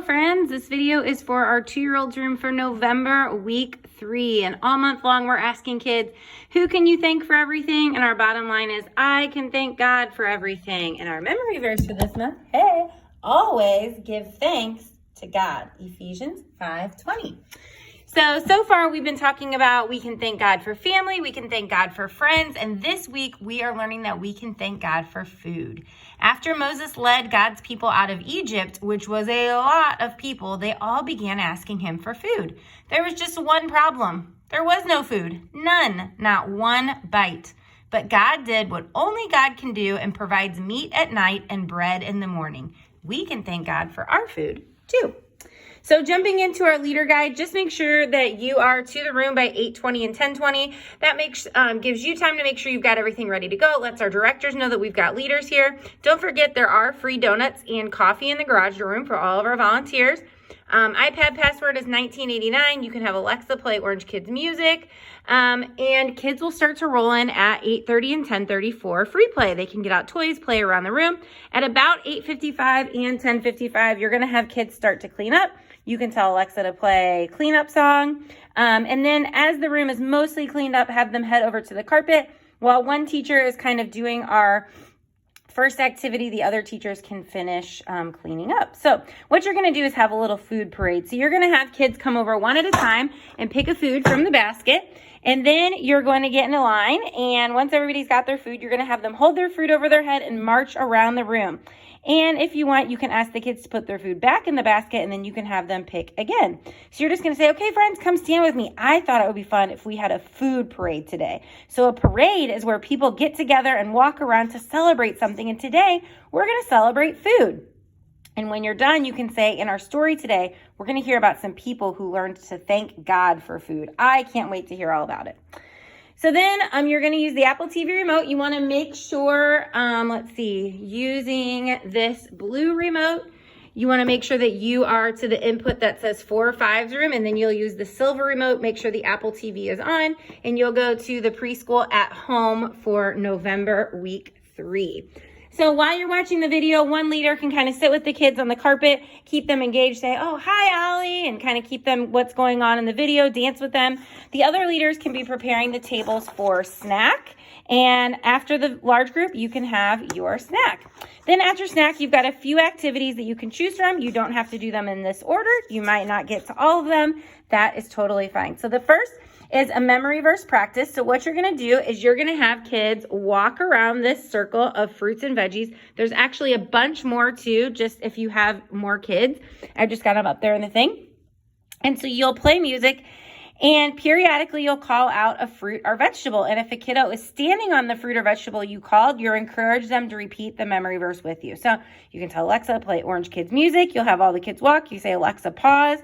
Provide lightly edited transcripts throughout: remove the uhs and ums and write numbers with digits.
Friends, this video is for our 2-year-old's room for November week 3, and all month long we're asking kids, who can you thank for everything? And our bottom line is, I can thank God for everything. And our memory verse for this month, hey, always give thanks to God, Ephesians 5:20. So far we've been talking about we can thank God for family, we can thank God for friends, and this week we are learning that we can thank God for food. After Moses led God's people out of Egypt, which was a lot of people, they all began asking him for food. There was just one problem. There was no food. None. Not one bite. But God did what only God can do and provides meat at night and bread in the morning. We can thank God for our food too. So jumping into our leader guide, just make sure that you are to the room by 8:20 and 10:20. That gives you time to make sure you've got everything ready to go. It lets our directors know that we've got leaders here. Don't forget there are free donuts and coffee in the garage room for all of our volunteers. iPad password is 1989. You can have Alexa play Orange Kids music. And kids will start to roll in at 8:30 and 10:30 for free play. They can get out toys, play around the room. At about 8:55 and 10:55, you're going to have kids start to clean up. You can tell Alexa to play cleanup song. And then as the room is mostly cleaned up, have them head over to the carpet. While one teacher is kind of doing our first activity, the other teachers can finish cleaning up. So what you're going to do is have a little food parade. So you're going to have kids come over one at a time and pick a food from the basket. And then you're going to get in a line. And once everybody's got their food, you're going to have them hold their food over their head and march around the room. And if you want, you can ask the kids to put their food back in the basket, and then you can have them pick again. So you're just going to say, okay, friends, come stand with me. I thought it would be fun if we had a food parade today. So a parade is where people get together and walk around to celebrate something. And today, we're going to celebrate food. And when you're done, you can say, in our story today, we're going to hear about some people who learned to thank God for food. I can't wait to hear all about it. So then you're going to use the Apple TV remote. You want to make sure, using this blue remote, you want to make sure that you are to the input that says 4 or 5's room, and then you'll use the silver remote. Make sure the Apple TV is on, and you'll go to the preschool at home for November week 3. So while you're watching the video, one leader can kind of sit with the kids on the carpet, keep them engaged, say, oh, hi, Ollie, and kind of keep them what's going on in the video, dance with them. The other leaders can be preparing the tables for snack. And after the large group, you can have your snack. Then after snack, you've got a few activities that you can choose from. You don't have to do them in this order. You might not get to all of them. That is totally fine. So the first is a memory verse practice. So what you're going to do is you're going to have kids walk around this circle of fruits and veggies. There's actually a bunch more too, just if you have more kids. I just got them up there in the thing. And so you'll play music, and periodically you'll call out a fruit or vegetable. And if a kiddo is standing on the fruit or vegetable you called, you're encouraged them to repeat the memory verse with you. So you can tell Alexa, play Orange Kids music. You'll have all the kids walk. You say, Alexa, pause.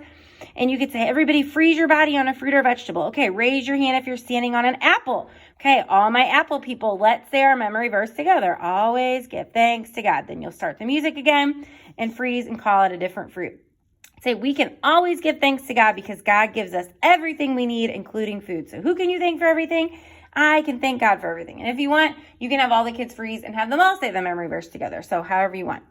And you could say, everybody freeze your body on a fruit or vegetable. Okay, raise your hand if you're standing on an apple. Okay, all my apple people, let's say our memory verse together. Always give thanks to God. Then you'll start the music again and freeze and call it a different fruit. Say, we can always give thanks to God because God gives us everything we need, including food. So who can you thank for everything? I can thank God for everything. And if you want, you can have all the kids freeze and have them all say the memory verse together. So however you want.